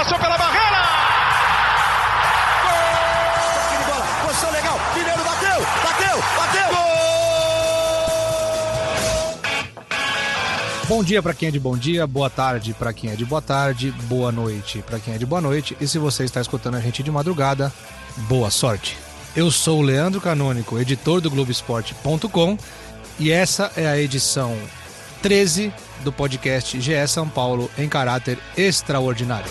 passou pela barreira! Gol! De bola, posição legal, Mineiro bateu! Gol! Bom dia para quem é de bom dia, boa tarde para quem é de boa tarde, boa noite para quem é de boa noite, e se você está escutando a gente de madrugada, boa sorte. Eu sou o Leandro Canônico, editor do Globoesporte.com, e essa é a edição 13 do podcast GE São Paulo em caráter extraordinário.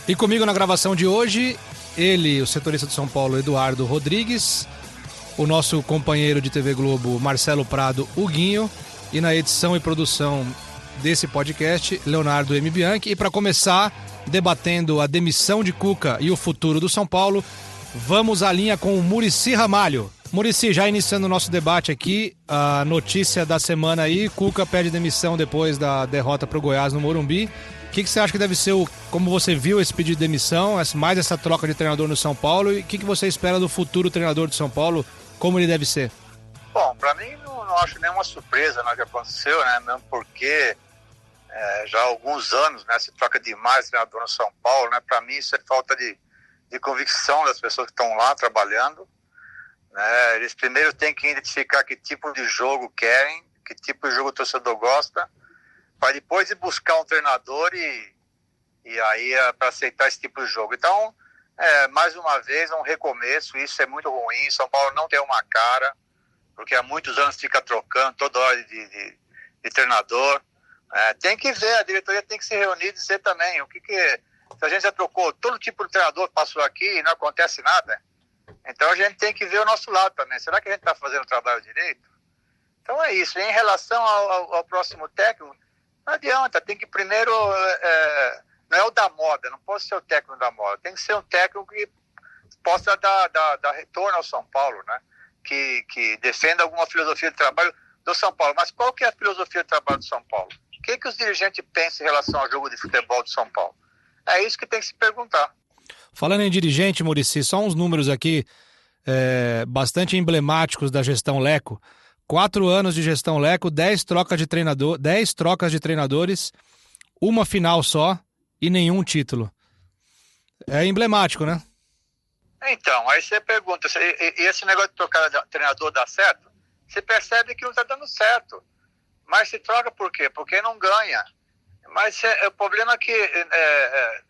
E comigo na gravação de hoje, ele, o setorista do São Paulo, Eduardo Rodrigues, o nosso companheiro de TV Globo, Marcelo Prado, Huguinho, e na edição e produção desse podcast, Leonardo M. Bianchi. E para começar, debatendo a demissão de Cuca e o futuro do São Paulo, vamos à linha com o Muricy Ramalho. Muricy, já iniciando o nosso debate aqui, a notícia da semana aí, Cuca pede demissão depois da derrota para o Goiás no Morumbi. O que você acha que deve ser, como você viu esse pedido de demissão, mais essa troca de treinador no São Paulo, e o que você espera do futuro treinador do São Paulo, como ele deve ser? Bom, para mim não acho nenhuma surpresa no que aconteceu, né? Mesmo porque já há alguns anos, né, se troca demais treinador no São Paulo, né? Para mim isso é falta de convicção das pessoas que estão lá trabalhando, né? Eles primeiro têm que identificar que tipo de jogo querem, que tipo de jogo o torcedor gosta, para depois ir buscar um treinador e aí para aceitar esse tipo de jogo. Então, mais uma vez, um recomeço. Isso é muito ruim. São Paulo não tem uma cara, porque há muitos anos fica trocando toda hora de treinador. Tem que ver, a diretoria tem que se reunir e dizer também o que se a gente já trocou todo tipo de treinador, passou aqui e não acontece nada, então a gente tem que ver o nosso lado também. Será que a gente está fazendo o trabalho direito? Então é isso. Em relação ao próximo técnico, não adianta, tem que primeiro, não é o da moda, não pode ser o técnico da moda, tem que ser um técnico que possa dar retorno ao São Paulo, né? Que defenda alguma filosofia de trabalho do São Paulo. Mas qual que é a filosofia de trabalho do São Paulo? O que os dirigentes pensam em relação ao jogo de futebol do São Paulo? É isso que tem que se perguntar. Falando em dirigente, Muricy, só uns números aqui bastante emblemáticos da gestão Leco. 4 anos de gestão Leco, 10 trocas de treinadores, uma final só e nenhum título. É emblemático, né? Então, aí você pergunta, e esse negócio de trocar treinador dá certo? Você percebe que não está dando certo. Mas se troca por quê? Porque não ganha. Mas o problema é que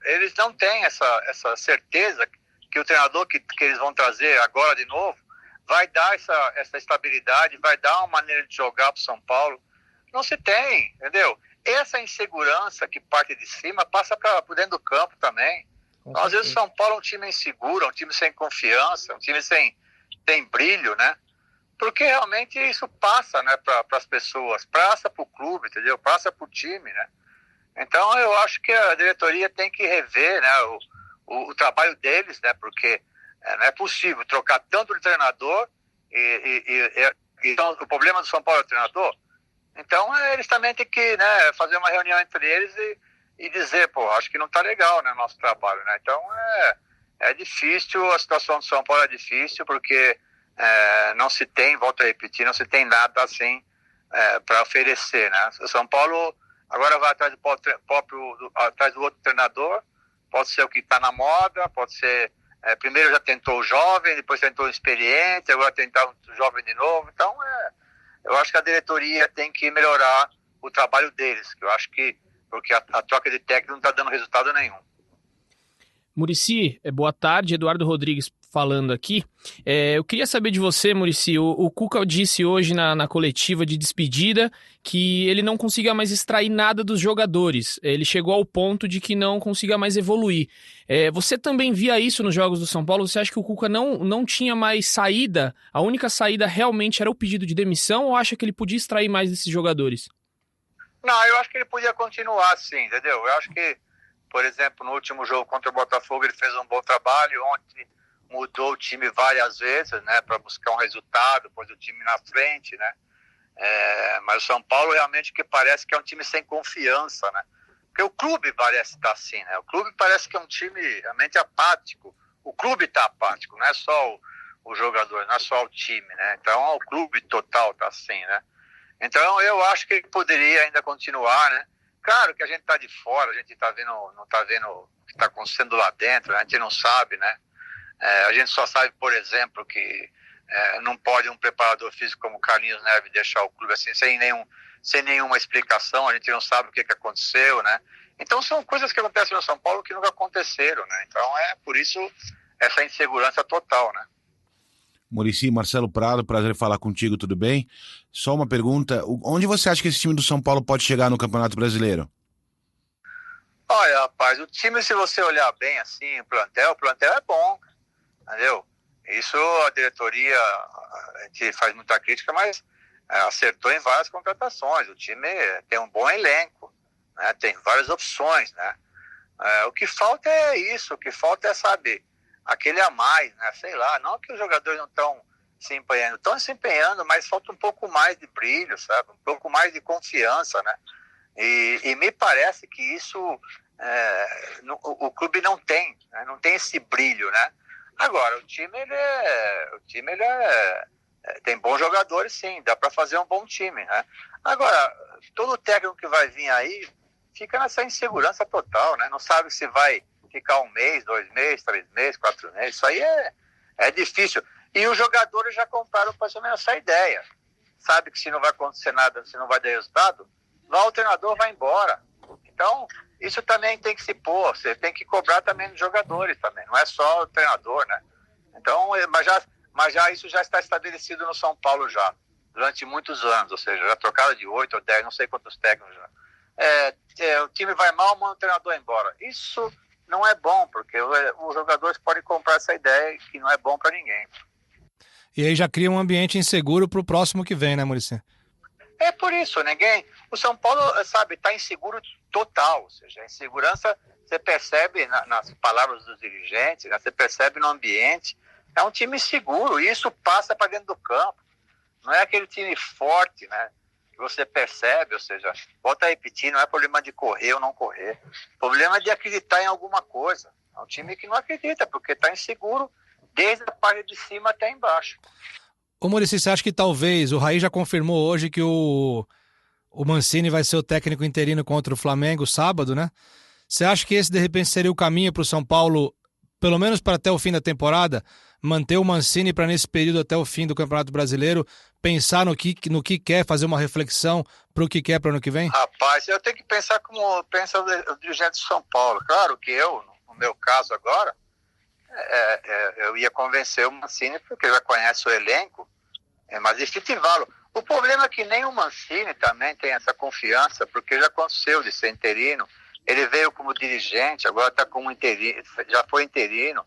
eles não têm essa certeza que o treinador que eles vão trazer agora de novo vai dar essa estabilidade, vai dar uma maneira de jogar para o São Paulo. Não se tem, entendeu? Essa insegurança que parte de cima passa para dentro do campo também. Então, às vezes o São Paulo é um time inseguro, um time sem confiança, um time sem brilho, né? Porque realmente isso passa, né, para as pessoas, passa para o clube, entendeu? Passa para o time, né? Então eu acho que a diretoria tem que rever, né, o trabalho deles, né? Porque não é possível trocar tanto de treinador então, o problema do São Paulo é o treinador. Então eles também têm que, né, fazer uma reunião entre eles e dizer, acho que não está legal, né, nosso trabalho, né? Então é difícil, a situação do São Paulo é difícil porque não se tem, volto a repetir, não se tem nada assim para oferecer, né? O São Paulo agora vai atrás do outro treinador, pode ser o que está na moda, pode ser, primeiro já tentou o jovem, depois tentou o experiente, agora tentar o jovem de novo. Então eu acho que a diretoria tem que melhorar o trabalho deles, que eu acho que, porque a troca de técnico não está dando resultado nenhum. Muricy, boa tarde, Eduardo Rodrigues falando aqui. Eu queria saber de você, Muricy, o Cuca disse hoje na coletiva de despedida que ele não consiga mais extrair nada dos jogadores. Ele chegou ao ponto de que não consiga mais evoluir. Você também via isso nos jogos do São Paulo? Você acha que o Cuca não tinha mais saída? A única saída realmente era o pedido de demissão, ou acha que ele podia extrair mais desses jogadores? Não, eu acho que ele podia continuar assim, entendeu? Eu acho que, por exemplo, no último jogo contra o Botafogo ele fez um bom trabalho. Ontem mudou o time várias vezes, né, para buscar um resultado, pôs o time na frente, né? Mas o São Paulo realmente que parece que é um time sem confiança, né? Porque o clube parece estar assim, né? O clube parece que é um time realmente apático. O clube está apático, não é só os jogadores, não é só o time, né? Então o clube total tá assim, né? Então eu acho que ele poderia ainda continuar, né? Claro que a gente tá de fora, a gente tá vendo, não tá vendo o que tá acontecendo lá dentro, né? A gente não sabe, né? A gente só sabe, por exemplo, que não pode um preparador físico como Carlinhos Neves deixar o clube assim sem nenhuma explicação, a gente não sabe o que aconteceu, né? Então são coisas que acontecem no São Paulo que nunca aconteceram, né? Então é por isso essa insegurança total, né? Muricy, Marcelo Prado, prazer falar contigo, tudo bem? Só uma pergunta, onde você acha que esse time do São Paulo pode chegar no Campeonato Brasileiro? Olha, rapaz, o time, se você olhar bem assim, o plantel é bom, entendeu? Isso a diretoria, a gente faz muita crítica, mas acertou em várias contratações. O time tem um bom elenco, né? Tem várias opções, né? O que falta é isso, o que falta é saber aquele a mais, né? Sei lá, não que os jogadores não estão se empenhando, mas falta um pouco mais de brilho, sabe? Um pouco mais de confiança, né? E me parece que isso o clube não tem, né? Não tem esse brilho, né? Agora, o time tem bons jogadores, sim, dá para fazer um bom time, né? Agora, todo técnico que vai vir aí fica nessa insegurança total, né? Não sabe se vai ficar 1 mês, 2 meses, 3 meses, 4 meses, isso aí é difícil. E os jogadores já compraram mais ou menos essa ideia. Sabe que se não vai acontecer nada, se não vai dar resultado, lá o treinador vai embora. Então, isso também tem que se pôr, você tem que cobrar também dos jogadores também, não é só o treinador, né? Então, mas já isso já está estabelecido no São Paulo já, durante muitos anos, ou seja, já trocaram de 8 ou 10, não sei quantos técnicos já. O time vai mal, manda o treinador embora. Isso não é bom, porque os jogadores podem comprar essa ideia que não é bom para ninguém. E aí já cria um ambiente inseguro pro próximo que vem, né, Muricy? É por isso, o São Paulo, sabe, está inseguro total, ou seja, a insegurança você percebe nas palavras dos dirigentes, né, você percebe no ambiente, é um time inseguro, e isso passa para dentro do campo, não é aquele time forte, né, que você percebe, ou seja, volta a repetir, não é problema de correr ou não correr, problema é de acreditar em alguma coisa, é um time que não acredita, porque está inseguro desde a parte de cima até embaixo. Ô Muricy, você acha que talvez, o Raí já confirmou hoje que o Mancini vai ser o técnico interino contra o Flamengo sábado, né? Você acha que esse de repente seria o caminho para o São Paulo, pelo menos para até o fim da temporada, manter o Mancini para nesse período até o fim do Campeonato Brasileiro, pensar no que quer, fazer uma reflexão para o que quer para o ano que vem? Rapaz, eu tenho que pensar como pensa o dirigente de São Paulo. Claro que eu, no meu caso agora, eu ia convencer o Mancini porque já conhece o elenco, mas efetivá-lo. O problema é que nem o Mancini também tem essa confiança, porque já aconteceu de ser interino, ele veio como dirigente, agora está como interino, já foi interino,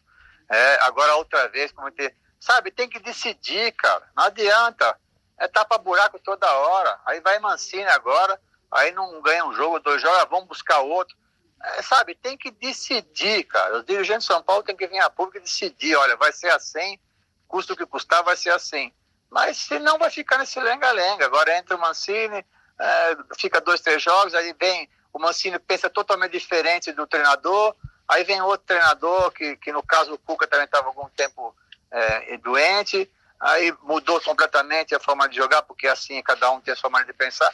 agora outra vez como interino. Sabe, tem que decidir, cara, não adianta, tapa buraco toda hora, aí vai Mancini agora, aí não ganha um jogo, 2 jogos, vamos buscar outro. Sabe, tem que decidir, cara. Os dirigentes de São Paulo têm que vir a público e decidir, olha, vai ser assim, custa o que custar, vai ser assim. Mas se não, vai ficar nesse lenga-lenga. Agora entra o Mancini, fica 2, 3 jogos, aí vem o Mancini, pensa totalmente diferente do treinador, aí vem outro treinador, que no caso o Cuca também estava algum tempo doente, aí mudou completamente a forma de jogar, porque assim cada um tem a sua maneira de pensar.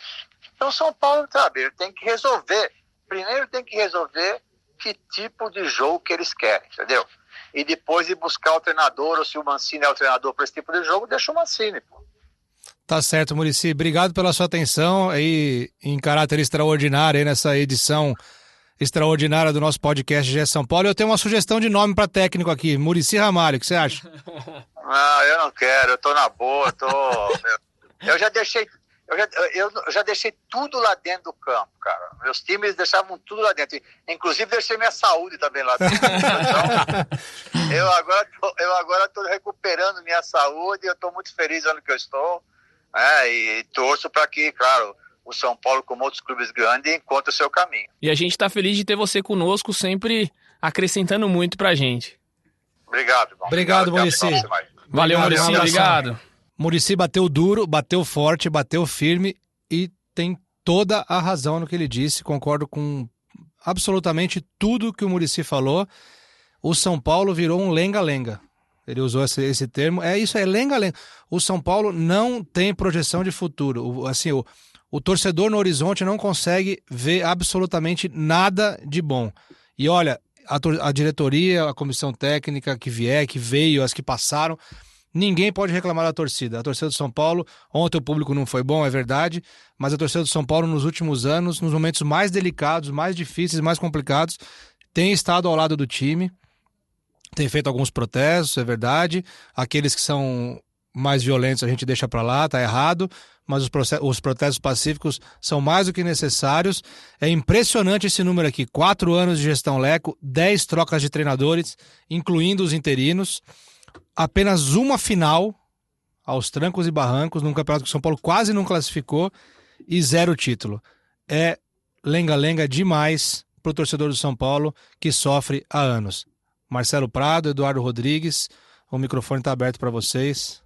Então o São Paulo, sabe, ele tem que resolver. Primeiro tem que resolver que tipo de jogo que eles querem, entendeu? E depois ir buscar o treinador, ou se o Mancini é o treinador para esse tipo de jogo, deixa o Mancini, pô. Tá certo, Muricy. Obrigado pela sua atenção aí em caráter extraordinário aí nessa edição extraordinária do nosso podcast GE São Paulo. Eu tenho uma sugestão de nome para técnico aqui, Muricy Ramalho, o que você acha? Eu não quero, eu tô na boa, eu já deixei tudo lá dentro do campo, cara. Meus times deixavam tudo lá dentro. Inclusive, deixei minha saúde também lá dentro. Então, eu agora estou recuperando minha saúde. Eu estou muito feliz onde que eu estou. E torço para que, claro, o São Paulo, como outros clubes grandes, encontre o seu caminho. E a gente está feliz de ter você conosco, sempre acrescentando muito pra gente. Obrigado, irmão. Obrigado, Muricy. Valeu, Muricy. Obrigado. Muricy bateu duro, bateu forte, bateu firme e tem toda a razão no que ele disse. Concordo com absolutamente tudo que o Muricy falou. O São Paulo virou um lenga-lenga. Ele usou esse termo. Isso, é lenga-lenga. O São Paulo não tem projeção de futuro. O torcedor no horizonte não consegue ver absolutamente nada de bom. E olha, a diretoria, a comissão técnica que veio, as que passaram, ninguém pode reclamar da torcida. A torcida do São Paulo, ontem o público não foi bom, é verdade, mas a torcida do São Paulo nos últimos anos, nos momentos mais delicados, mais difíceis, mais complicados, tem estado ao lado do time. Tem feito alguns protestos, é verdade. Aqueles que são mais violentos a gente deixa para lá, tá errado. Mas os protestos pacíficos são mais do que necessários. É impressionante esse número aqui. 4 anos de gestão Leco, 10 trocas de treinadores, incluindo os interinos. Apenas uma final, aos trancos e barrancos, num campeonato que o São Paulo quase não classificou, e 0 título. É lenga-lenga demais pro torcedor do São Paulo, que sofre há anos. Marcelo Prado, Eduardo Rodrigues, o microfone está aberto para vocês.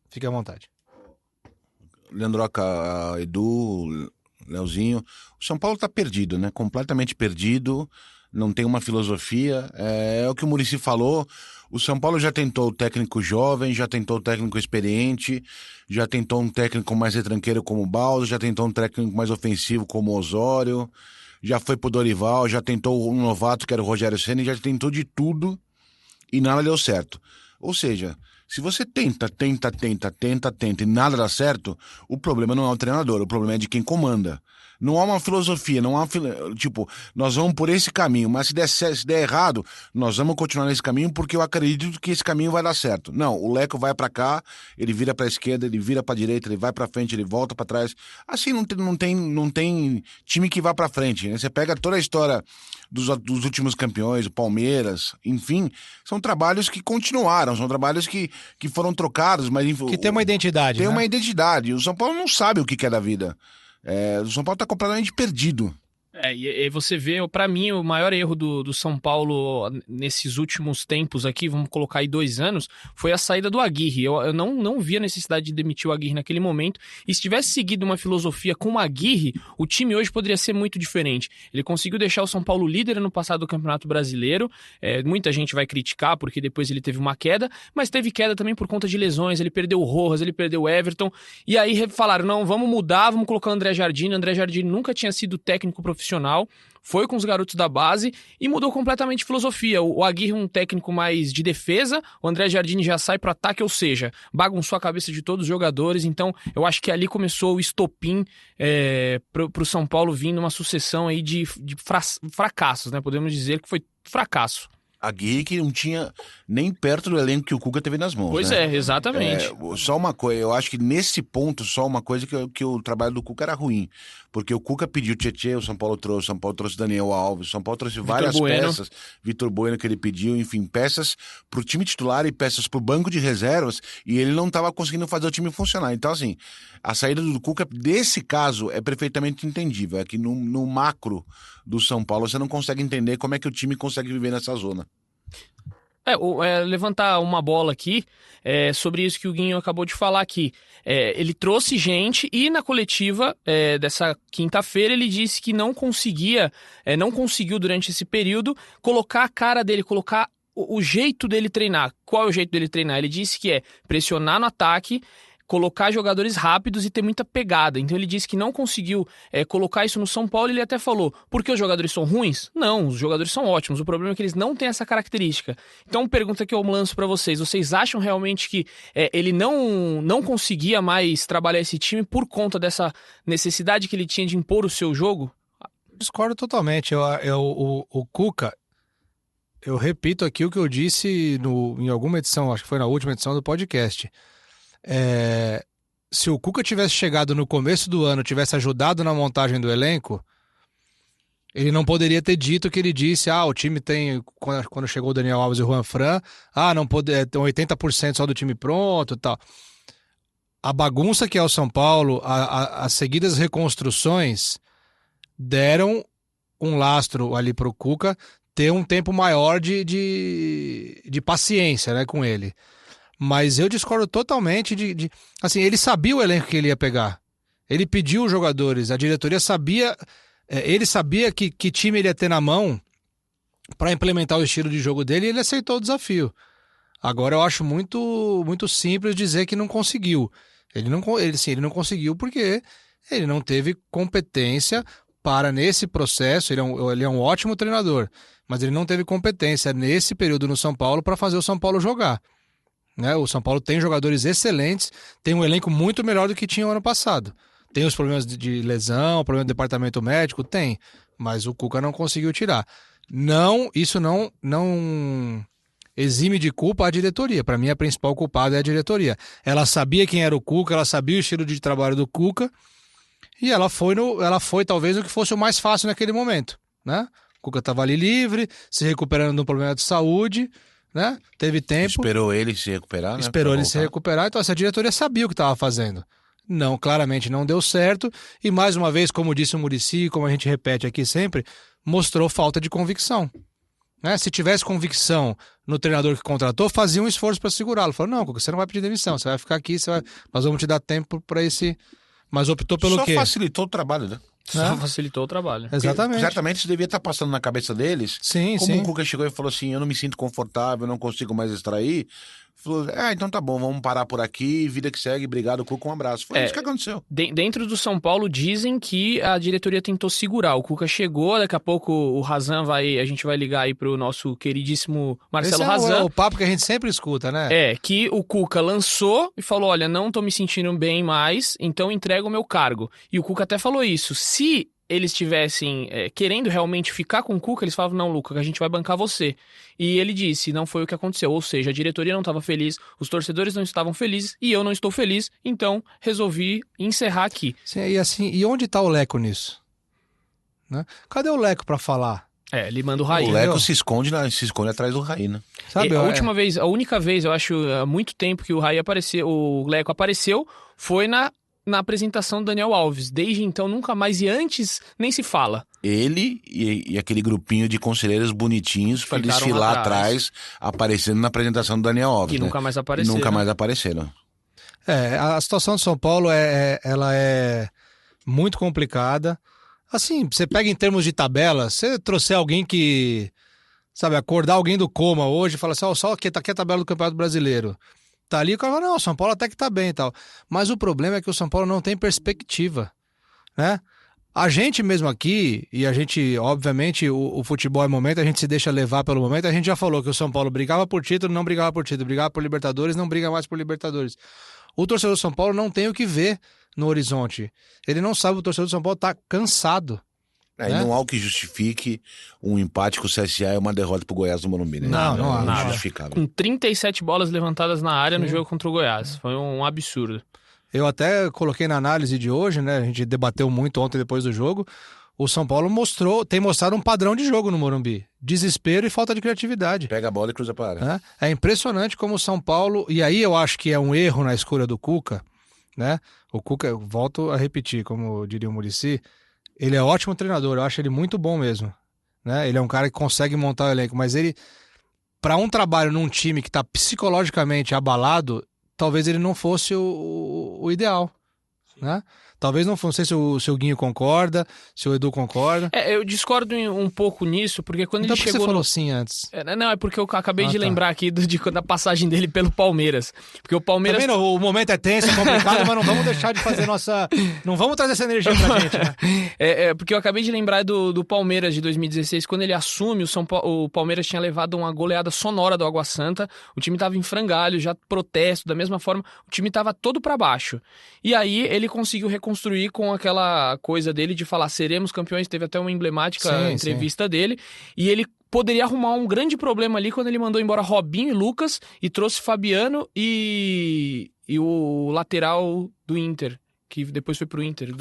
Fique à vontade. Leandroca, Edu, Leozinho, o São Paulo está perdido, né? Completamente perdido, não tem uma filosofia. É o que o Muricy falou, o São Paulo já tentou o técnico jovem, já tentou o técnico experiente, já tentou um técnico mais retranqueiro como o Baldo, já tentou um técnico mais ofensivo como o Osório, já foi pro Dorival, já tentou um novato que era o Rogério Ceni, já tentou de tudo e nada deu certo. Ou seja, se você tenta e nada dá certo, o problema não é o treinador, o problema é de quem comanda. Não há uma filosofia, não há tipo, nós vamos por esse caminho, mas se der errado, nós vamos continuar nesse caminho porque eu acredito que esse caminho vai dar certo. Não, o Leco vai pra cá, ele vira pra esquerda, ele vira pra direita, ele vai pra frente, ele volta pra trás. Assim não tem time que vá pra frente, né? Você pega toda a história dos últimos campeões, o Palmeiras, enfim, são trabalhos que continuaram, são trabalhos que foram trocados, mas que tem uma identidade, tem né? uma identidade. O São Paulo não sabe o que é da vida. O São Paulo tá completamente perdido. E você vê, pra mim, o maior erro do São Paulo nesses últimos tempos aqui, vamos colocar aí 2 anos, foi a saída do Aguirre. Eu não vi a necessidade de demitir o Aguirre naquele momento, e se tivesse seguido uma filosofia com o Aguirre, o time hoje poderia ser muito diferente. Ele conseguiu deixar o São Paulo líder no passado do Campeonato Brasileiro, muita gente vai criticar porque depois ele teve uma queda, mas teve queda também por conta de lesões, ele perdeu o Rojas, ele perdeu o Everton, e aí falaram, não, vamos mudar, vamos colocar o André Jardine. André Jardine nunca tinha sido técnico profissional, foi com os garotos da base e mudou completamente a filosofia. O Aguirre é um técnico mais de defesa, o André Jardine já sai para ataque, ou seja, bagunçou a cabeça de todos os jogadores. Então eu acho que ali começou o estopim para o São Paulo vir numa sucessão aí de fracassos, né? Podemos dizer que foi fracasso. Aguirre que não tinha nem perto do elenco que o Cuca teve nas mãos. Pois né? Exatamente. Só uma coisa, eu acho que nesse ponto, só uma coisa que o trabalho do Cuca era ruim. Porque o Cuca pediu Tietê, o São Paulo trouxe Daniel Alves, o São Paulo trouxe várias peças, Vitor Bueno que ele pediu, enfim, peças pro time titular e peças pro banco de reservas, e ele não estava conseguindo fazer o time funcionar. Então, assim, a saída do Cuca, desse caso, é perfeitamente entendível. É que no macro do São Paulo, você não consegue entender como é que o time consegue viver nessa zona. Levantar uma bola aqui sobre isso que o Guinho acabou de falar aqui. Ele trouxe gente e na coletiva dessa quinta-feira ele disse que não conseguiu durante esse período colocar a cara dele, colocar o jeito dele treinar. Qual é o jeito dele treinar? Ele disse que é pressionar no ataque, colocar jogadores rápidos e ter muita pegada. Então ele disse que não conseguiu colocar isso no São Paulo. Ele até falou, porque os jogadores são ruins? Não, os jogadores são ótimos. O problema é que eles não têm essa característica. Então pergunta que eu lanço pra vocês. Vocês acham realmente que ele não conseguia mais trabalhar esse time por conta dessa necessidade que ele tinha de impor o seu jogo? Discordo totalmente. O Cuca, eu repito aqui o que eu disse em alguma edição, acho que foi na última edição do podcast. Se o Cuca tivesse chegado no começo do ano, tivesse ajudado na montagem do elenco, ele não poderia ter dito o que ele disse. O time tem, quando chegou o Daniel Alves e o Juan Fran, não pode, tem 80% só do time pronto e tal. A bagunça que é o São Paulo, as seguidas reconstruções deram um lastro ali pro Cuca ter um tempo maior de paciência, né, com ele. Mas eu discordo totalmente assim, ele sabia o elenco que ele ia pegar. Ele pediu os jogadores, a diretoria sabia, ele sabia que time ele ia ter na mão para implementar o estilo de jogo dele, e ele aceitou o desafio. Agora eu acho muito simples dizer que não conseguiu. Ele não conseguiu porque ele não teve competência para, nesse processo, ele é um ótimo treinador, mas ele não teve competência nesse período no São Paulo para fazer o São Paulo jogar. Né? O São Paulo tem jogadores excelentes, tem um elenco muito melhor do que tinha o ano passado. Tem os problemas de lesão, problema do departamento médico? Tem, mas o Cuca não conseguiu tirar. Isso não exime de culpa a diretoria. Para mim, a principal culpada é a diretoria. Ela sabia quem era o Cuca, ela sabia o estilo de trabalho do Cuca, e ela foi talvez o que fosse o mais fácil naquele momento. Né? O Cuca estava ali livre, se recuperando de um problema de saúde, né? Teve tempo. Esperou ele se recuperar, né? Esperou ele se recuperar, então essa diretoria sabia o que estava fazendo. Não, claramente não deu certo, e mais uma vez, como disse o Muricy, como a gente repete aqui sempre, mostrou falta de convicção. Né? Se tivesse convicção no treinador que contratou, fazia um esforço para segurá-lo. Falou, não, você não vai pedir demissão, você vai ficar aqui, nós vamos te dar tempo para esse... Mas optou pelo quê? Só facilitou o trabalho, né? Só facilitou o trabalho. Exatamente. Exatamente, isso devia estar passando na cabeça deles. Sim, Como sim. o Cuca chegou e falou assim, eu não me sinto confortável, não consigo mais extrair. Falou, então tá bom, vamos parar por aqui, vida que segue, obrigado, Cuca, um abraço. Foi isso que aconteceu. Dentro do São Paulo dizem que a diretoria tentou segurar. O Cuca chegou, daqui a pouco o Razan a gente vai ligar aí pro nosso queridíssimo Marcelo Razan. É o papo que a gente sempre escuta, né? Que o Cuca lançou e falou, olha, não tô me sentindo bem mais, então entrega o meu cargo. E o Cuca até falou isso, se eles estivessem querendo realmente ficar com o Cuca, eles falavam, não, Luca, a gente vai bancar você. E ele disse, não foi o que aconteceu. Ou seja, a diretoria não estava feliz, os torcedores não estavam felizes e eu não estou feliz, então resolvi encerrar aqui. Sim, e onde está o Leco nisso? Né? Cadê o Leco para falar? Ele manda o Raí. O Leco se esconde atrás do Raí, né? Sabe, a única vez, eu acho, há muito tempo que o Raí apareceu, o Leco apareceu, foi na apresentação do Daniel Alves. Desde então, nunca mais. E antes, nem se fala. Ele e aquele grupinho de conselheiros bonitinhos para desfilar atrás, aparecendo na apresentação do Daniel Alves. Que nunca mais apareceram. Nunca mais apareceram. A situação de São Paulo ela é muito complicada. Assim, você pega em termos de tabela, você trouxer alguém que, sabe, acordar alguém do coma hoje e fala assim, só aqui tá aqui a tabela do Campeonato Brasileiro. Tá ali, o cara fala, não, o São Paulo até que tá bem e tal. Mas o problema é que o São Paulo não tem perspectiva, né? A gente mesmo aqui, e a gente, obviamente, o futebol é momento, a gente se deixa levar pelo momento, a gente já falou que o São Paulo brigava por título, não brigava por título, brigava por Libertadores, não briga mais por Libertadores. O torcedor do São Paulo não tem o que ver no horizonte. Ele não sabe, o torcedor do São Paulo tá cansado. E não há o que justifique um empate com o CSA e uma derrota pro Goiás no Morumbi, né? Não há. Não é justificável. Com 37 bolas levantadas na área no jogo contra o Goiás. Foi um absurdo. Eu até coloquei na análise de hoje, né? A gente debateu muito ontem depois do jogo. O São Paulo tem mostrado um padrão de jogo no Morumbi. Desespero e falta de criatividade. Pega a bola e cruza para a área. É impressionante como o São Paulo... E aí eu acho que é um erro na escolha do Cuca, né? O Cuca, eu volto a repetir, como diria o Muricy, ele é ótimo treinador, eu acho ele muito bom mesmo. Né? Ele é um cara que consegue montar o elenco, mas ele, para um trabalho num time que está psicologicamente abalado, talvez ele não fosse o ideal. Né? Talvez não sei se o Guinho concorda, se o Edu concorda. Eu discordo um pouco nisso, porque quando então ele chegou... Você falou sim antes. Não, é porque eu acabei de lembrar aqui da passagem dele pelo Palmeiras. Porque o Palmeiras... Tá vendo? O momento é tenso, é complicado, mas não vamos deixar de fazer nossa... Não vamos trazer essa energia pra gente, né? Porque eu acabei de lembrar do Palmeiras de 2016, quando ele assume, o Palmeiras tinha levado uma goleada sonora do Água Santa, o time tava em frangalho, já protesto, da mesma forma, o time tava todo pra baixo. E aí ele conseguiu reconstruir com aquela coisa dele de falar seremos campeões, teve até uma emblemática entrevista dele, e ele poderia arrumar um grande problema ali quando ele mandou embora Robinho e Lucas e trouxe Fabiano e o lateral do Inter, que depois foi pro Inter.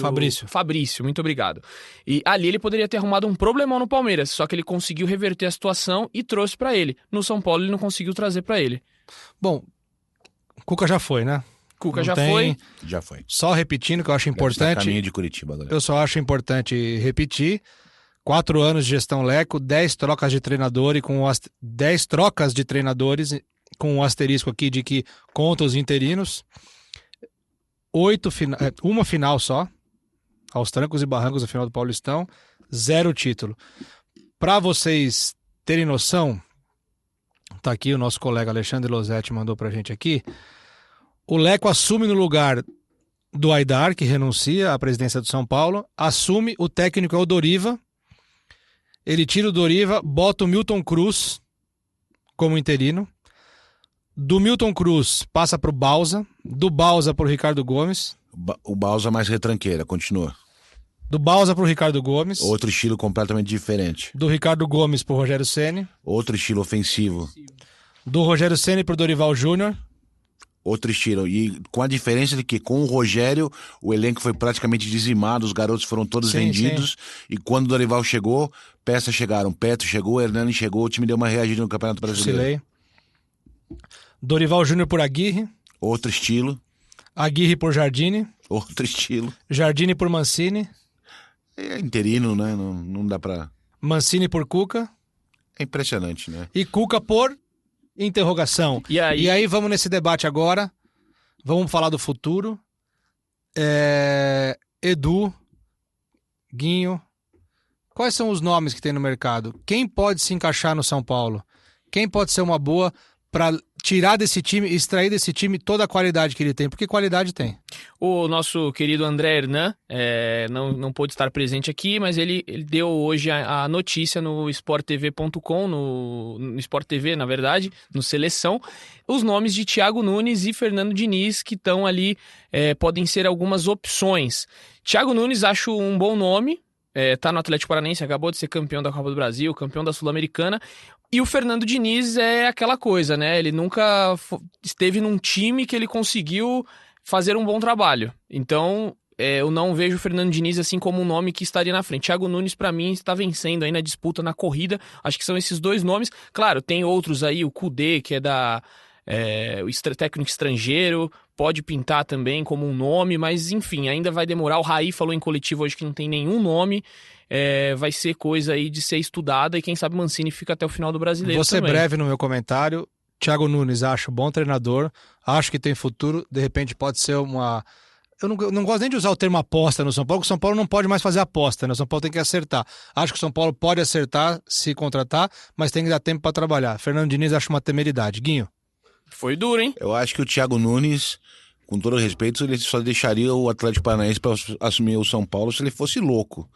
Fabrício, muito obrigado. E ali ele poderia ter arrumado um problemão no Palmeiras, só que ele conseguiu reverter a situação e trouxe pra ele. No São Paulo ele não conseguiu trazer pra ele. Bom, Cuca já foi, né? Cuca já foi. Já foi. Só repetindo que eu acho importante. Caminho de Curitiba agora. Eu só acho importante repetir. 4 anos de gestão Leco, 10 trocas de treinador e 10 trocas de treinadores com um asterisco aqui de que conta os interinos. Uma final só, aos trancos e barrancos no final do Paulistão, 0 título. Para vocês terem noção, tá aqui, o nosso colega Alexandre Losetti mandou pra gente aqui. O Leco assume no lugar do Aidar, que renuncia à presidência do São Paulo, assume, o técnico é o Doriva, ele tira o Doriva, bota o Milton Cruz como interino, do Milton Cruz passa pro Bausa, do Bausa pro Ricardo Gomes. O Bausa mais retranqueira, continua. Do Bausa pro Ricardo Gomes. Outro estilo completamente diferente. Do Ricardo Gomes pro Rogério Ceni. Outro estilo ofensivo. Do Rogério Ceni pro Dorival Júnior. Outro estilo. E com a diferença de que com o Rogério, o elenco foi praticamente dizimado, os garotos foram todos vendidos. E quando o Dorival chegou, peças chegaram. Petro chegou, Hernani chegou, o time deu uma reagida no Campeonato Brasileiro. Silei. Dorival Júnior por Aguirre. Outro estilo. Aguirre por Jardine. Outro estilo. Jardine por Mancini. É interino, né? Não dá pra... Mancini por Cuca. É impressionante, né? E Cuca por interrogação. E aí vamos nesse debate agora. Vamos falar do futuro. Edu, Guinho, quais são os nomes que tem no mercado? Quem pode se encaixar no São Paulo? Quem pode ser uma boa para tirar desse time, extrair desse time toda a qualidade que ele tem? Porque qualidade tem. O nosso querido André Hernan não pôde estar presente aqui, mas ele deu hoje a notícia no sporttv.com, no Sport TV, na verdade, no Seleção, os nomes de Thiago Nunes e Fernando Diniz, que estão ali, podem ser algumas opções. Thiago Nunes acho um bom nome, tá no Atlético Paranaense, acabou de ser campeão da Copa do Brasil, campeão da Sul-Americana. E o Fernando Diniz é aquela coisa, né? Ele nunca esteve num time que ele conseguiu fazer um bom trabalho. Então, eu não vejo o Fernando Diniz assim como um nome que estaria na frente. Thiago Nunes, para mim, está vencendo aí na disputa, na corrida. Acho que são esses dois nomes. Claro, tem outros aí, o Kudê, que é o técnico estrangeiro, pode pintar também como um nome, mas enfim, ainda vai demorar. O Raí falou em coletivo hoje que não tem nenhum nome. Vai ser coisa aí de ser estudada e quem sabe Mancini fica até o final do Brasileiro. Vou ser breve no meu comentário. Thiago Nunes, acho bom treinador, acho que tem futuro, de repente pode ser uma... Eu não gosto nem de usar o termo aposta no São Paulo, porque o São Paulo não pode mais fazer aposta, né? O São Paulo tem que acertar. Acho que o São Paulo pode acertar se contratar, mas tem que dar tempo para trabalhar. Fernando Diniz, acho uma temeridade. Guinho? Foi duro, hein? Eu acho que o Thiago Nunes, com todo respeito, ele só deixaria o Atlético Paranaense para assumir o São Paulo se ele fosse louco.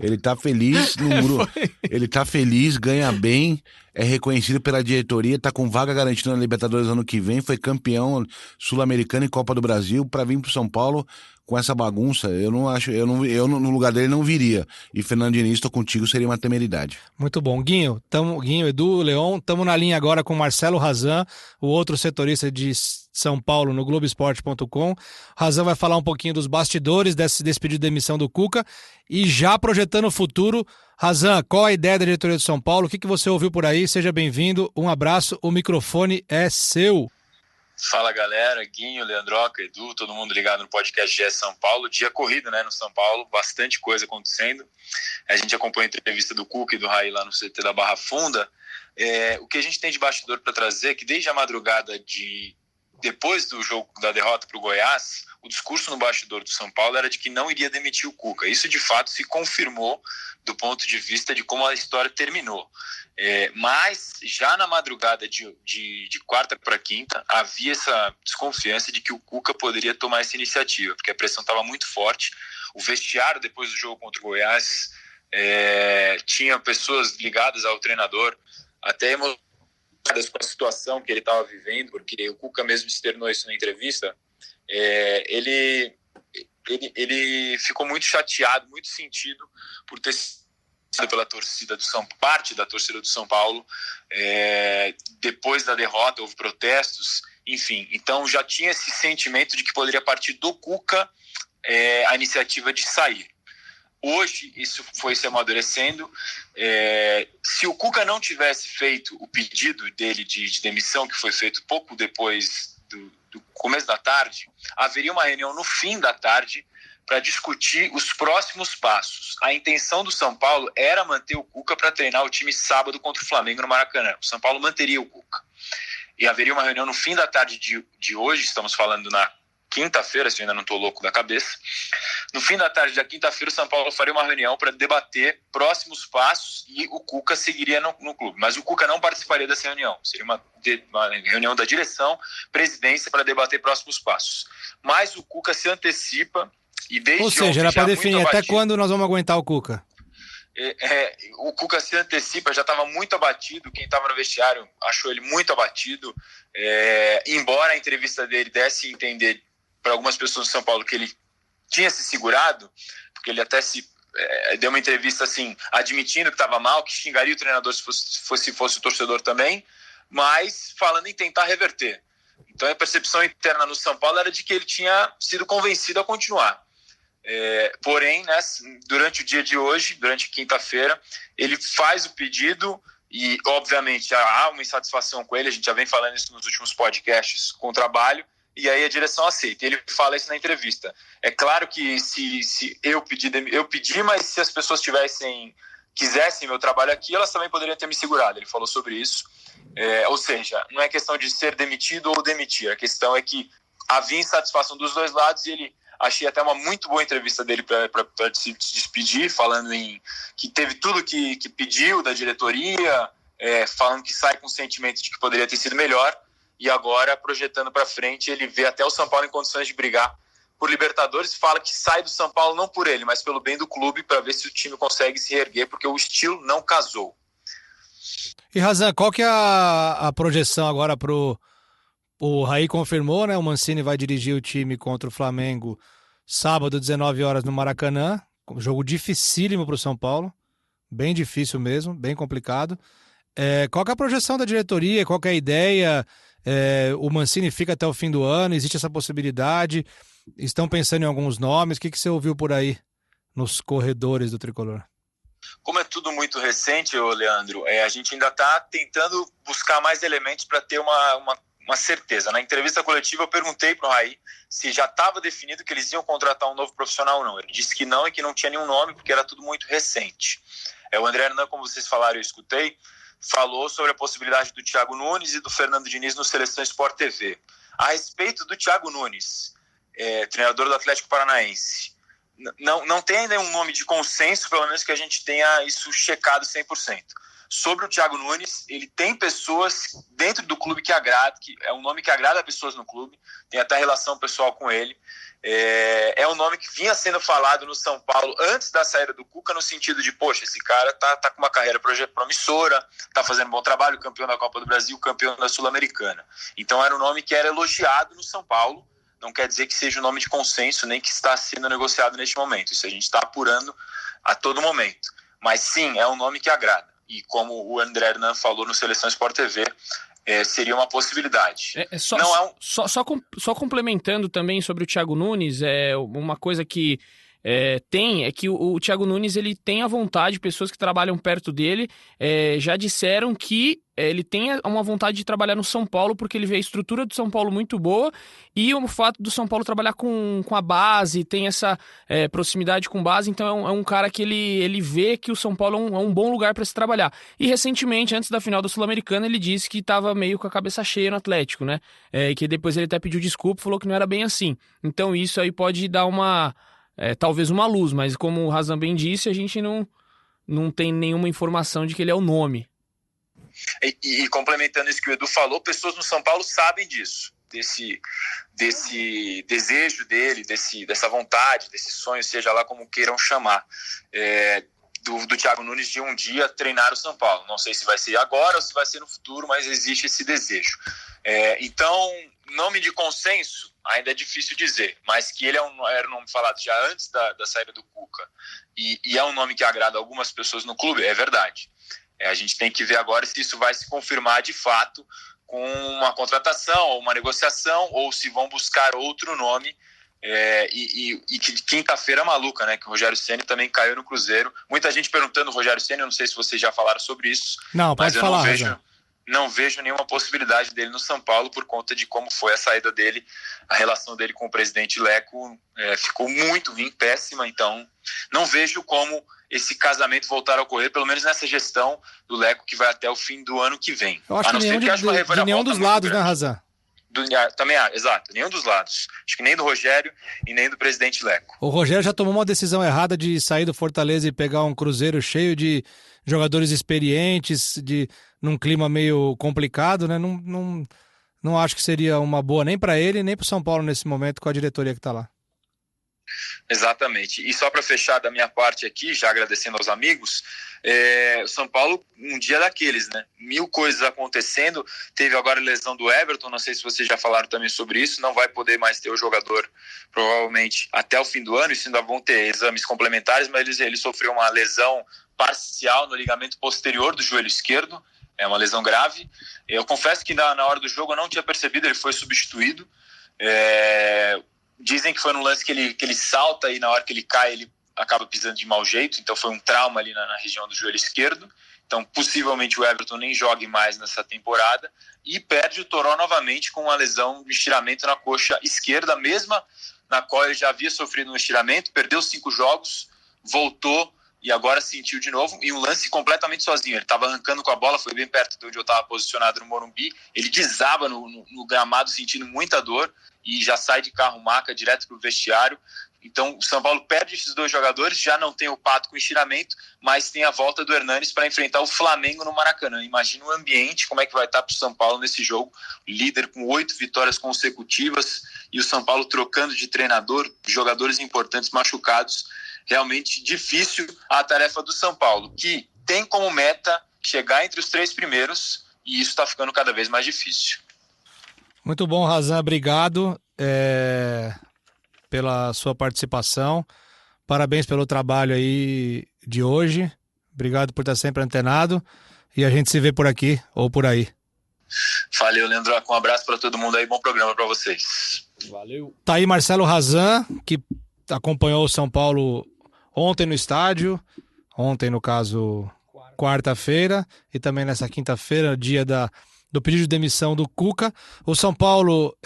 Ele tá feliz no grupo. Ele tá feliz, ganha bem, é reconhecido pela diretoria, tá com vaga garantida na Libertadores ano que vem, foi campeão sul-americano e Copa do Brasil. Para vir pro São Paulo com essa bagunça, eu no lugar dele não viria. E Fernando Diniz, tô contigo, seria uma temeridade. Muito bom. Guinho, Edu, Leon, estamos na linha agora com Marcelo Razan, o outro setorista de São Paulo no Globoesporte.com. Razan vai falar um pouquinho dos bastidores desse pedido de demissão do Cuca e já projetando o futuro. Razan, qual a ideia da diretoria do São Paulo? O que você ouviu por aí? Seja bem-vindo, um abraço, o microfone é seu. Fala galera, Guinho, Leandroca, Edu, todo mundo ligado no podcast GE São Paulo. Dia corrido, né, no São Paulo, bastante coisa acontecendo. A gente acompanha a entrevista do Cuca e do Raí lá no CT da Barra Funda. O que a gente tem de bastidor para trazer é que desde a madrugada depois do jogo da derrota para o Goiás, o discurso no bastidor do São Paulo era de que não iria demitir o Cuca. Isso de fato se confirmou do ponto de vista de como a história terminou. Mas já na madrugada de quarta para quinta havia essa desconfiança de que o Cuca poderia tomar essa iniciativa, porque a pressão estava muito forte. O vestiário depois do jogo contra o Goiás tinha pessoas ligadas ao treinador, até emocionadas com a situação que ele estava vivendo, porque o Cuca mesmo externou isso na entrevista. Ele ficou muito chateado, muito sentido por ter sido pela torcida parte da torcida do São Paulo. Depois da derrota houve protestos, enfim, então já tinha esse sentimento de que poderia partir do Cuca a iniciativa de sair. Hoje isso foi se amadurecendo. Se o Cuca não tivesse feito o pedido dele de demissão, que foi feito pouco depois do começo da tarde, haveria uma reunião no fim da tarde para discutir os próximos passos. A intenção do São Paulo era manter o Cuca para treinar o time sábado contra o Flamengo no Maracanã. O São Paulo manteria o Cuca. E haveria uma reunião no fim da tarde de hoje, estamos falando na quinta-feira, se eu ainda não estou louco da cabeça. No fim da tarde da quinta-feira, o São Paulo faria uma reunião para debater próximos passos e o Cuca seguiria no clube. Mas o Cuca não participaria dessa reunião. Seria uma reunião da direção, presidência, para debater próximos passos. Mas o Cuca se antecipa e desde Ou seja, era para definir até quando nós vamos aguentar o Cuca. O Cuca se antecipa, já estava muito abatido. Quem estava no vestiário achou ele muito abatido. Embora a entrevista dele desse a entender para algumas pessoas do São Paulo que ele tinha se segurado, porque ele até deu uma entrevista assim, admitindo que estava mal, que xingaria o treinador se fosse o torcedor também, mas falando em tentar reverter. Então a percepção interna no São Paulo era de que ele tinha sido convencido a continuar. Porém, né, durante o dia de hoje, durante quinta-feira, ele faz o pedido e, obviamente, há uma insatisfação com ele. A gente já vem falando isso nos últimos podcasts com o trabalho, e aí a direção aceita. Ele fala isso na entrevista. É claro que se eu pedi, mas se as pessoas quisessem meu trabalho aqui, elas também poderiam ter me segurado. Ele falou sobre isso. Ou seja, não é questão de ser demitido ou demitir. A questão é que havia insatisfação dos dois lados e ele... Achei até uma muito boa entrevista dele para se despedir, falando que teve tudo que pediu da diretoria, falando que sai com o sentimento de que poderia ter sido melhor, e agora, projetando para frente, ele vê até o São Paulo em condições de brigar por Libertadores, fala que sai do São Paulo não por ele, mas pelo bem do clube, para ver se o time consegue se reerguer, porque o estilo não casou. E Razan, qual que é a projeção agora pro... O Raí confirmou, né? O Mancini vai dirigir o time contra o Flamengo sábado, 19 horas no Maracanã. Um jogo dificílimo para o São Paulo. Bem difícil mesmo, bem complicado. Qual que é a projeção da diretoria? Qual que é a ideia? O Mancini fica até o fim do ano? Existe essa possibilidade? Estão pensando em alguns nomes? O que você ouviu por aí nos corredores do Tricolor? Como é tudo muito recente, Leandro, a gente ainda está tentando buscar mais elementos para ter uma certeza. Na entrevista coletiva eu perguntei para o Raí se já estava definido que eles iam contratar um novo profissional ou não. Ele disse que não e que não tinha nenhum nome porque era tudo muito recente. O André Hernan, como vocês falaram, eu escutei, falou sobre a possibilidade do Thiago Nunes e do Fernando Diniz no Seleção Sport TV. A respeito do Thiago Nunes, treinador do Atlético Paranaense, não tem ainda um nome de consenso, pelo menos que a gente tenha isso checado 100%. Sobre o Thiago Nunes, ele tem pessoas dentro do clube que agrada, que é um nome que agrada pessoas no clube, tem até relação pessoal com ele. É um nome que vinha sendo falado no São Paulo antes da saída do Cuca, no sentido de, poxa, esse cara tá com uma carreira promissora, tá fazendo um bom trabalho, campeão da Copa do Brasil, campeão da Sul-Americana. Então era um nome que era elogiado no São Paulo, não quer dizer que seja um nome de consenso, nem que está sendo negociado neste momento. Isso a gente está apurando a todo momento. Mas sim, é um nome que agrada. E como o André Hernan falou no Seleção Sport TV, seria uma possibilidade. Só complementando também sobre o Thiago Nunes, uma coisa que é que o Thiago Nunes ele tem a vontade, pessoas que trabalham perto dele já disseram que ele tem uma vontade de trabalhar no São Paulo porque ele vê a estrutura do São Paulo muito boa e o fato do São Paulo trabalhar com a base, tem essa proximidade com base, então é um cara que ele vê que o São Paulo é um bom lugar para se trabalhar. E recentemente, antes da final da Sul-Americana, ele disse que estava meio com a cabeça cheia no Atlético, né? Que depois ele até pediu desculpa, falou que não era bem assim. Então isso aí pode dar talvez uma luz, mas como o Razan bem disse, a gente não tem nenhuma informação de que ele é o nome. E complementando isso que o Edu falou, pessoas no São Paulo sabem disso, desse desejo dele, dessa vontade, desse sonho, seja lá como queiram chamar, do Thiago Nunes de um dia treinar o São Paulo. Não sei se vai ser agora ou se vai ser no futuro, mas existe esse desejo. Então, nome de consenso ainda é difícil dizer, mas que ele era um nome falado já antes da saída do Cuca e é um nome que agrada algumas pessoas no clube, é verdade. A gente tem que ver agora se isso vai se confirmar de fato com uma contratação ou uma negociação, ou se vão buscar outro nome. E que quinta-feira maluca, né? Que o Rogério Ceni também caiu no Cruzeiro. Muita gente perguntando o Rogério Ceni, eu não sei se vocês já falaram sobre isso. Não, pode falar. Não vejo nenhuma possibilidade dele no São Paulo por conta de como foi a saída dele, a relação dele com o presidente Leco ficou muito ruim, péssima, então não vejo como esse casamento voltar a ocorrer, pelo menos nessa gestão do Leco que vai até o fim do ano que vem. Eu acho que nenhum dos lados, né, Razan? Também, exato, nenhum dos lados. Acho que nem do Rogério e nem do presidente Leco. O Rogério já tomou uma decisão errada de sair do Fortaleza e pegar um Cruzeiro cheio de jogadores experientes, num clima meio complicado, né? Não acho que seria uma boa nem para ele, nem para o São Paulo nesse momento com a diretoria que está lá. Exatamente. E só para fechar da minha parte aqui, já agradecendo aos amigos, o São Paulo, um dia daqueles, né? 1000 coisas acontecendo. Teve agora a lesão do Everton, não sei se vocês já falaram também sobre isso, não vai poder mais ter o jogador provavelmente até o fim do ano, isso ainda vão ter exames complementares, mas ele sofreu uma lesão parcial no ligamento posterior do joelho esquerdo, é uma lesão grave. Eu confesso que na hora do jogo eu não tinha percebido, ele foi substituído. Dizem que foi num lance que ele salta e na hora que ele cai ele acaba pisando de mau jeito, então foi um trauma ali na região do joelho esquerdo. Então possivelmente o Everton nem jogue mais nessa temporada e perde o Toró novamente com uma lesão de estiramento na coxa esquerda, mesma na qual ele já havia sofrido um estiramento, perdeu 5 jogos, voltou e agora sentiu de novo, e um lance completamente sozinho. Ele estava arrancando com a bola, foi bem perto de onde eu estava posicionado no Morumbi, ele desaba no gramado sentindo muita dor e já sai de carro-maca direto para o vestiário. Então o São Paulo perde esses 2 jogadores, já não tem o Pato com estiramento, mas tem a volta do Hernanes para enfrentar o Flamengo no Maracanã. Imagina o ambiente, como é que vai estar para o São Paulo nesse jogo, líder com 8 vitórias consecutivas e o São Paulo trocando de treinador, jogadores importantes machucados. Realmente difícil a tarefa do São Paulo, que tem como meta chegar entre os 3 primeiros, e isso está ficando cada vez mais difícil. Muito bom, Razan, obrigado pela sua participação, parabéns pelo trabalho aí de hoje, obrigado por estar sempre antenado, e a gente se vê por aqui ou por aí. Valeu, Leandro, um abraço para todo mundo aí, bom programa para vocês. Valeu. Tá aí Marcelo Razan, que acompanhou o São Paulo ontem no estádio, ontem no caso quarta-feira, e também nessa quinta-feira, dia do pedido de demissão do Cuca. O São Paulo,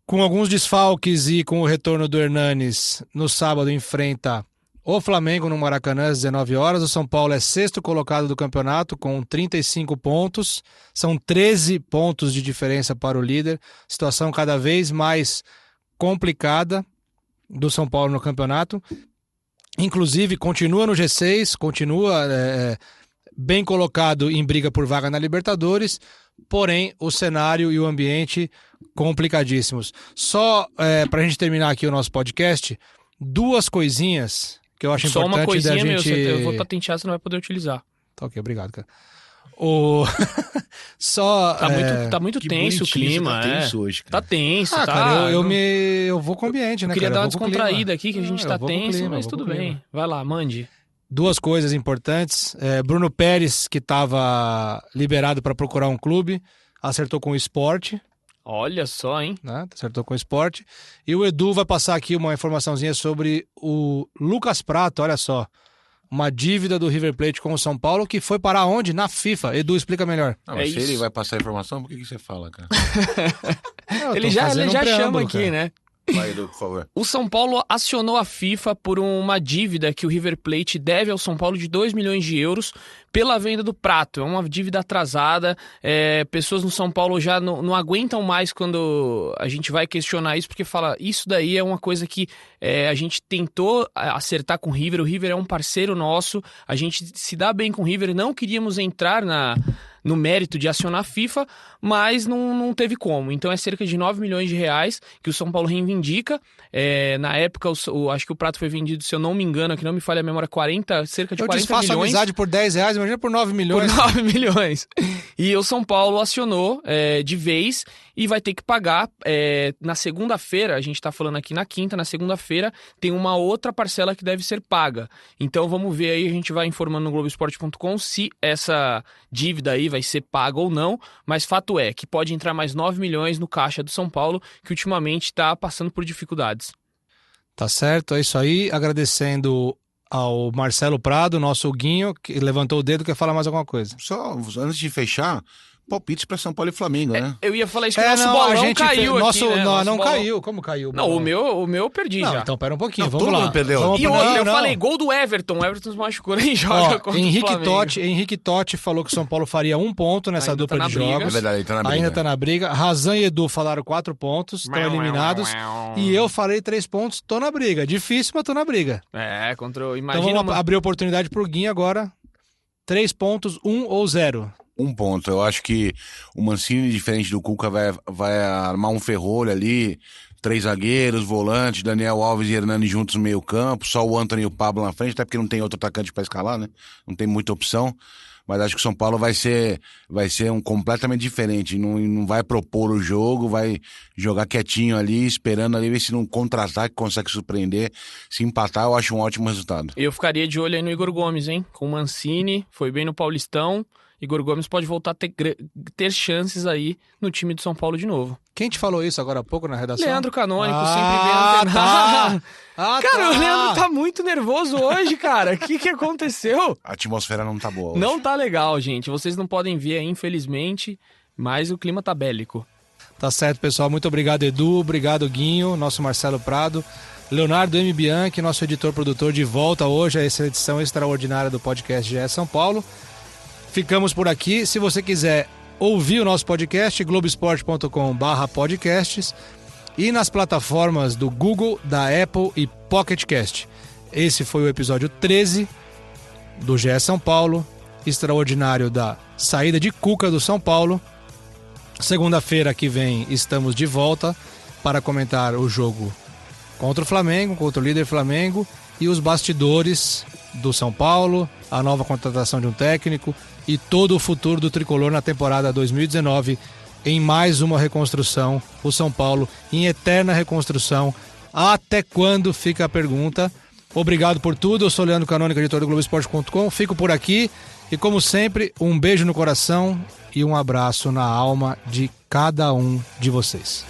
com alguns desfalques e com o retorno do Hernanes, no sábado enfrenta o Flamengo no Maracanã às 19 horas. O São Paulo é 6º colocado do campeonato com 35 pontos, são 13 pontos de diferença para o líder, situação cada vez mais complicada do São Paulo no campeonato, inclusive continua no G6, continua bem colocado em briga por vaga na Libertadores, porém o cenário e o ambiente complicadíssimos. Só para a gente terminar aqui o nosso podcast, 2 coisinhas que eu acho só importante uma coisinha, da gente... eu vou patentear, você não vai poder utilizar. Tá ok, obrigado, cara. Tá muito tenso o clima. Tá tenso hoje, cara. Tá tenso, tá. Cara, eu vou com o ambiente, né, queria cara? dar uma descontraída aqui, que a gente tá tenso, mas tudo bem. Vai lá, mande. 2 coisas importantes. Bruno Pérez, que estava liberado para procurar um clube, acertou com o Sport. Olha só, hein? Né? Acertou com o Sport. E o Edu vai passar aqui uma informaçãozinha sobre o Lucas Prato, olha só. Uma dívida do River Plate com o São Paulo que foi parar onde? Na FIFA. Edu, explica melhor. Mas se ele vai passar a informação, por que você fala, cara? Ele já chama aqui, cara, né? Vai, Edu, por favor. O São Paulo acionou a FIFA por uma dívida que o River Plate deve ao São Paulo de 2 milhões de euros pela venda do Prato. É uma dívida atrasada, pessoas no São Paulo já não aguentam mais quando a gente vai questionar isso, porque fala, isso daí é uma coisa que a gente tentou acertar com o River é um parceiro nosso, a gente se dá bem com o River, não queríamos entrar no mérito de acionar a FIFA, mas não teve como. Então é cerca de 9 milhões de reais que o São Paulo reivindica. Na época, acho que o Prato foi vendido, se eu não me engano, que não me falha a memória, cerca de 40 milhões. Eu desfaço a amizade por 10 reais, imagina por 9 milhões. Por 9 milhões. E o São Paulo acionou de vez e vai ter que pagar na segunda-feira, a gente tá falando aqui na quinta, na segunda-feira tem uma outra parcela que deve ser paga. Então vamos ver aí, a gente vai informando no Globoesporte.com se essa dívida aí vai ser paga ou não, mas fato é que pode entrar mais 9 milhões no caixa do São Paulo, que ultimamente está passando por dificuldades. Tá certo, é isso aí. Agradecendo ao Marcelo Prado, nosso Guinho, que levantou o dedo, quer falar mais alguma coisa. Só antes de fechar, palpites para São Paulo e Flamengo, né? Eu ia falar isso que o nosso bolão caiu aqui, né? Não bolão... caiu. Como caiu? Não, o meu eu perdi já. Então, pera um pouquinho, Não, vamos todo lá. mundo perdeu. E hoje eu falei gol do Everton. O Everton se machucou, nem joga contra o Flamengo. Henrique Totti falou que o São Paulo faria 1 ponto nessa Ainda dupla tá de na briga. jogos. É verdade, ele tá na briga. Ainda tá na briga. Razan e Edu falaram 4 pontos, estão eliminados. E eu falei 3 pontos, tô na briga. Difícil, mas tô na briga. Contra o... Então Imagina... vamos abrir a oportunidade pro Guinho agora. 3 pontos, 1 ou 0. 1 ponto. Eu acho que o Mancini, diferente do Cuca, vai armar um ferrolho ali. 3 zagueiros, volantes, Daniel Alves e Hernani juntos no meio campo. Só o Antony e o Pablo na frente, até porque não tem outro atacante para escalar, né? Não tem muita opção. Mas acho que o São Paulo vai ser um completamente diferente. Não vai propor o jogo, vai jogar quietinho ali, esperando ali, ver se num contra-ataque consegue surpreender. Se empatar, eu acho um ótimo resultado. Eu ficaria de olho aí no Igor Gomes, hein? Com o Mancini, foi bem no Paulistão. Igor Gomes pode voltar a ter chances aí no time do São Paulo de novo. Quem te falou isso agora há pouco na redação? Leandro Canônico, sempre bem antenado. Cara, tá. o Leandro tá muito nervoso hoje, cara. O que aconteceu? A atmosfera não tá boa hoje. Não tá legal, gente. Vocês não podem ver aí, infelizmente, mas o clima tá bélico. Tá certo, pessoal. Muito obrigado, Edu. Obrigado, Guinho. Nosso Marcelo Prado. Leonardo M. Bianchi, nosso editor-produtor, de volta hoje a essa edição extraordinária do podcast GE São Paulo. Ficamos por aqui. Se você quiser ouvir o nosso podcast, globesport.com/podcasts e nas plataformas do Google, da Apple e Pocket Cast. Esse foi o episódio 13 do GE São Paulo, extraordinário da saída de Cuca do São Paulo. Segunda-feira que vem estamos de volta para comentar o jogo contra o Flamengo, contra o líder Flamengo e os bastidores do São Paulo, a nova contratação de um técnico e todo o futuro do tricolor na temporada 2019 em mais uma reconstrução, o São Paulo em eterna reconstrução. Até quando, fica a pergunta. Obrigado por tudo, eu sou Leandro Canônico, editor do Globoesporte.com, fico por aqui e como sempre, um beijo no coração e um abraço na alma de cada um de vocês.